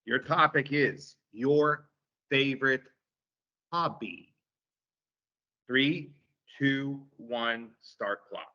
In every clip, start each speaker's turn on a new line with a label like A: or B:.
A: Your topic is your favorite hobby. 3, 2, 1, start clock.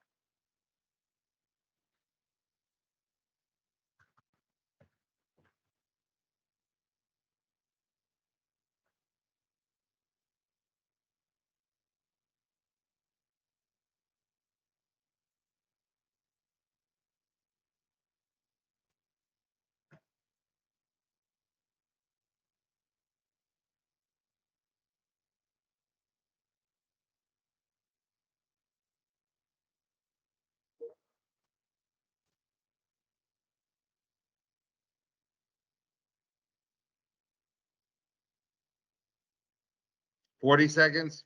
A: Forty seconds.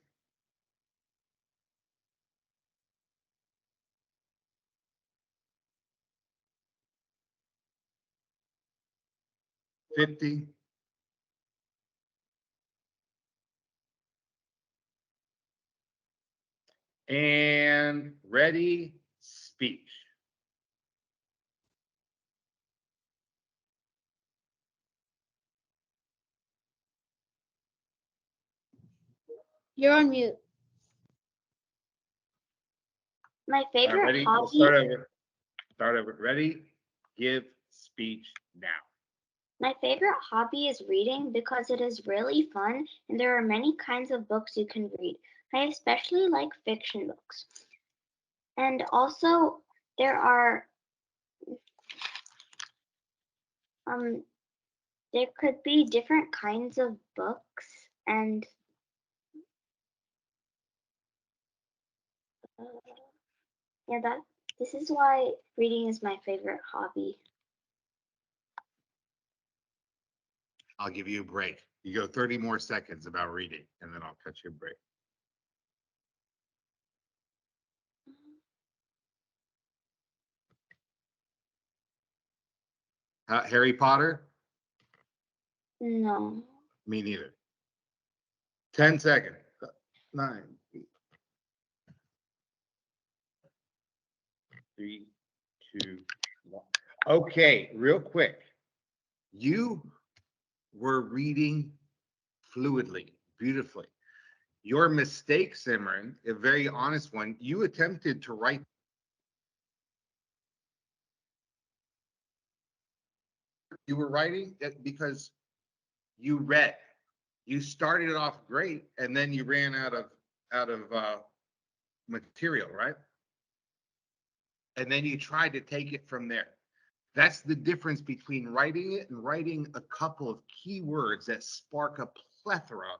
A: 50. And ready, speech.
B: You're on mute. My favorite
A: ready?
B: hobby.
A: We'll start over. Start over. Ready, give speech now.
B: My favorite hobby is reading because it is really fun and there are many kinds of books you can read. I especially like fiction books. And also there are there could be different kinds of books and yeah, this is why reading is my favorite hobby.
A: I'll give you a break. You go 30 more seconds about reading, and then I'll cut you a break. Harry Potter?
B: No.
A: Me neither. 10 seconds. 9, 8, 3, 2, 1. Okay, real quick. You were reading fluidly, beautifully. Your mistake, Simran, a very honest one, you attempted to write. You were writing it because you read. You started it off great, and then you ran out of material, right? And then you tried to take it from there. That's the difference between writing it and writing a couple of keywords that spark a plethora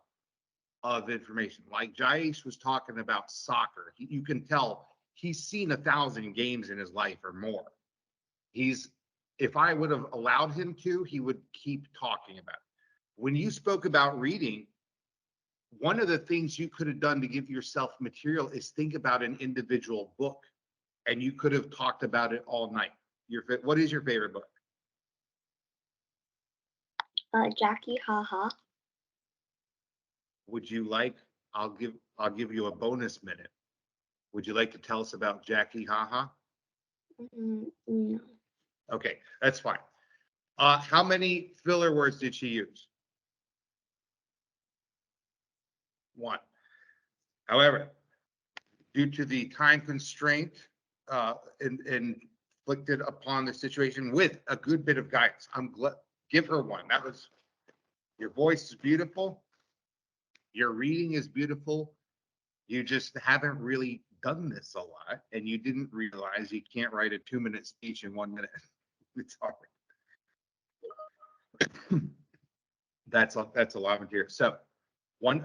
A: of information. Like Jayesh was talking about soccer. You can tell he's seen 1,000 games in his life or more. If I would have allowed him to, he would keep talking about it. When you spoke about reading, one of the things you could have done to give yourself material is think about an individual book, and you could have talked about it all night. What is your favorite book?
B: Jackie Haha.
A: Would you like? I'll give you a bonus minute. Would you like to tell us about Jackie Haha?
B: No.
A: Okay, that's fine. How many filler words did she use? 1. However, due to the time constraint inflicted upon the situation with a good bit of guidance, I'm glad. Give her 1. That was, your voice is beautiful. Your reading is beautiful. You just haven't really done this a lot, and you didn't realize you can't write a 2-minute speech in 1 minute. It's hard. That's a lot of material. So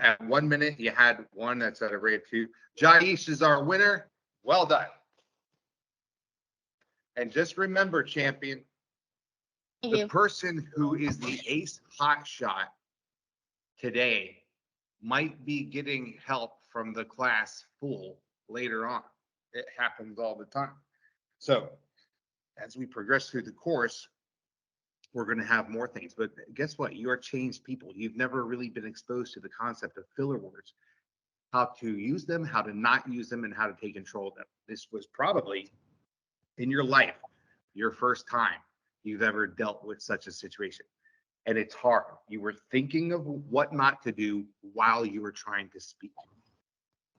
A: at 1 minute, you had 1 that's at a rate of 2. Jayesh is our winner. Well done. And just remember, champion, the person who is the ace hot shot today might be getting help from the class full later on. It happens all the time. So as we progress through the course, we're going to have more things. But guess what? You are changed people. You've never really been exposed to the concept of filler words, how to use them, how to not use them, and how to take control of them. This was probably in your life your first time you've ever dealt with such a situation. and it's hard. You were thinking of what not to do while you were trying to speak.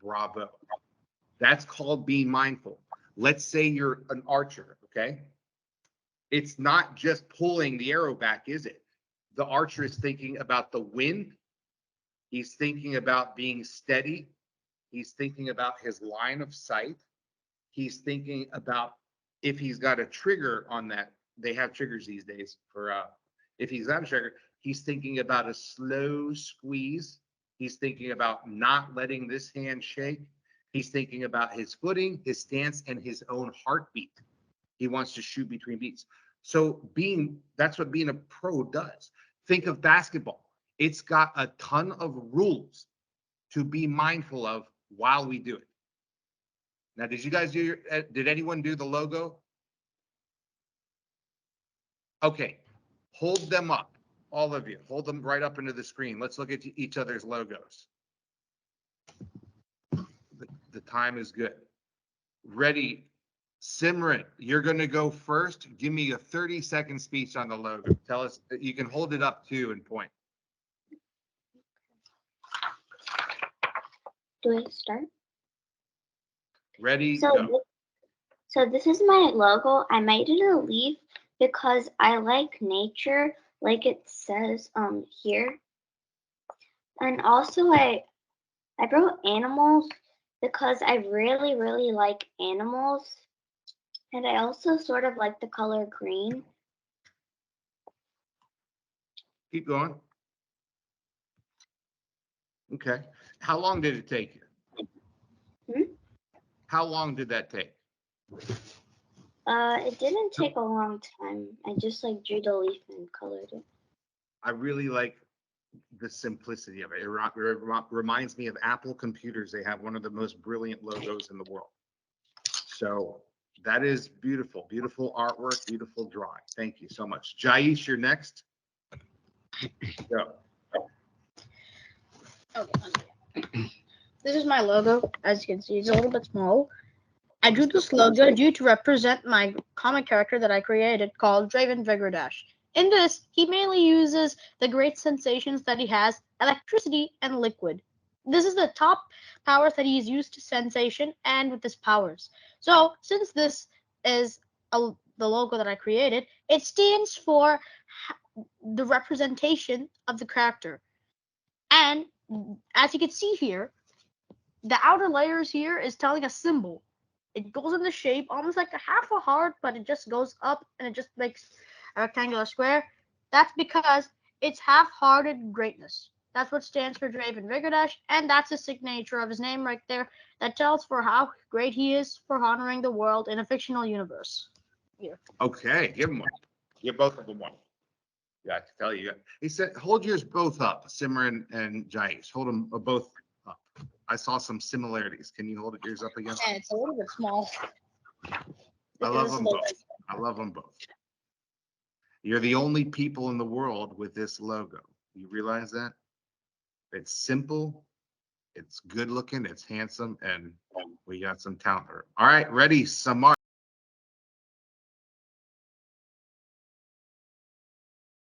A: Bravo. That's called being mindful. Let's say you're an archer, okay? It's not just pulling the arrow back, is it? The archer is thinking about the wind. He's thinking about being steady. He's thinking about his line of sight. He's thinking about if he's got a trigger on that. They have triggers these days for if he's got a trigger, he's thinking about a slow squeeze. He's thinking about not letting this hand shake. He's thinking about his footing, his stance, and his own heartbeat. He wants to shoot between beats. So that's what being a pro does. Think of basketball. It's got a ton of rules to be mindful of while we do it. Now, did you guys did anyone do the logo? Okay, hold them up, all of you. Hold them right up into the screen. Let's look at each other's logos. The time is good. Ready? Simran, you're going to go first. Give me a 30-second speech on the logo. Tell us, you can hold it up too and point.
B: Do I start?
A: Ready,
B: So,
A: go.
B: so this is my logo. I made it a leaf because I like nature, like it says here. And also I wrote animals because I really, really like animals. And I also sort of like the color green.
A: Keep going. Okay. How long did it take you? How long did that take?
B: It didn't take a long time. I just like drew the leaf and colored it.
A: I really like the simplicity of it. It reminds me of Apple computers. They have one of the most brilliant logos in the world. So that is beautiful, beautiful artwork, beautiful drawing. Thank you so much. Jaish, you're next. Go.
C: Okay. This is my logo. As you can see, it's a little bit small. I drew this logo due to represent my comic character that I created called Draven Vigor Dash. In this, he mainly uses the great sensations that he has, electricity and liquid. This is the top powers that he's used to sensation and with his powers. So, since this is the logo that I created, it stands for the representation of the character. And as you can see here, the outer layers here is telling a symbol. It goes in the shape almost like a half a heart, but it just goes up and it just makes a rectangular square. That's because it's half-hearted greatness. That's what stands for Draven Vigordash, and that's the signature of his name right there. That tells for how great he is for honoring the world in a fictional universe. Here.
A: Okay, give him one. Give both of them one. Yeah, I can tell you. He said, hold yours both up, Simran and Jaish. Hold them both up. I saw some similarities. Can you hold yours up again?
C: Yeah, it's a little bit small.
A: I love them both. I love them both. You're the only people in the world with this logo. You realize that? It's simple, it's good looking, it's handsome, and we got some talent. All right, ready, Samarth.